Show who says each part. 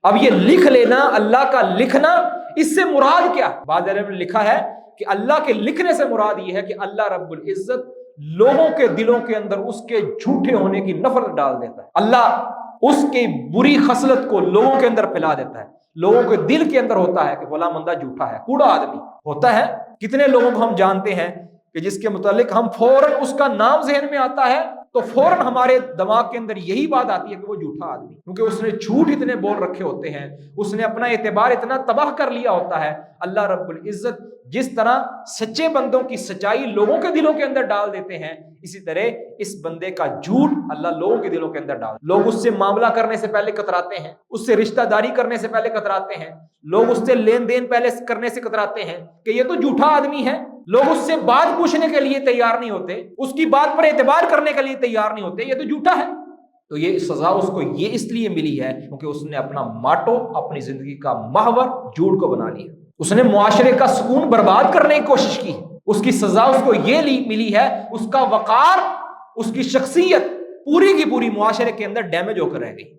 Speaker 1: اب یہ لکھ لینا، اللہ کا لکھنا، اس سے مراد کیا؟ بعض علماء نے لکھا ہے کہ اللہ کے لکھنے سے مراد یہ ہے کہ اللہ رب العزت لوگوں کے دلوں کے اندر اس کے جھوٹے ہونے کی نفرت ڈال دیتا ہے، اللہ اس کی بری خصلت کو لوگوں کے اندر پھیلا دیتا ہے۔ لوگوں کے دل کے اندر ہوتا ہے کہ فلاں بندہ جھوٹا ہے، کوڑا آدمی ہوتا ہے۔ کتنے لوگوں کو ہم جانتے ہیں کہ جس کے متعلق ہم فوراً اس کا نام ذہن میں آتا ہے تو فوراً ہمارے دماغ کے اندر یہی بات آتی ہے کہ وہ جھوٹا آدمی، کیونکہ اس نے جھوٹ اتنے بول رکھے ہوتے ہیں، اس نے اپنا اعتبار اتنا تباہ کر لیا ہوتا ہے۔ اللہ رب العزت جس طرح سچے بندوں کی سچائی لوگوں کے دلوں کے اندر ڈال دیتے ہیں، اسی طرح اس بندے کا جھوٹ اللہ لوگوں کے دلوں کے اندر ڈال۔ لوگ اس سے معاملہ کرنے سے پہلے کتراتے ہیں، اس سے رشتہ داری کرنے سے پہلے کتراتے ہیں، لوگ اس سے لین دین پہلے کرنے سے کتراتے ہیں کہ یہ تو جھوٹا آدمی ہے۔ لوگ اس سے بات پوچھنے کے لیے تیار نہیں ہوتے، اس کی بات پر اعتبار کرنے کے لیے تیار نہیں ہوتے، یہ تو جھوٹا ہے۔ تو یہ سزا اس کو یہ اس لیے ملی ہے کیونکہ اس نے اپنا ماٹو، اپنی زندگی کا محور جھوٹ کو بنا لیا، اس نے معاشرے کا سکون برباد کرنے کی کوشش کی۔ اس کی سزا اس کو یہ ملی ہے، اس کا وقار، اس کی شخصیت پوری کی پوری معاشرے کے اندر ڈیمیج ہو کر رہ گئی۔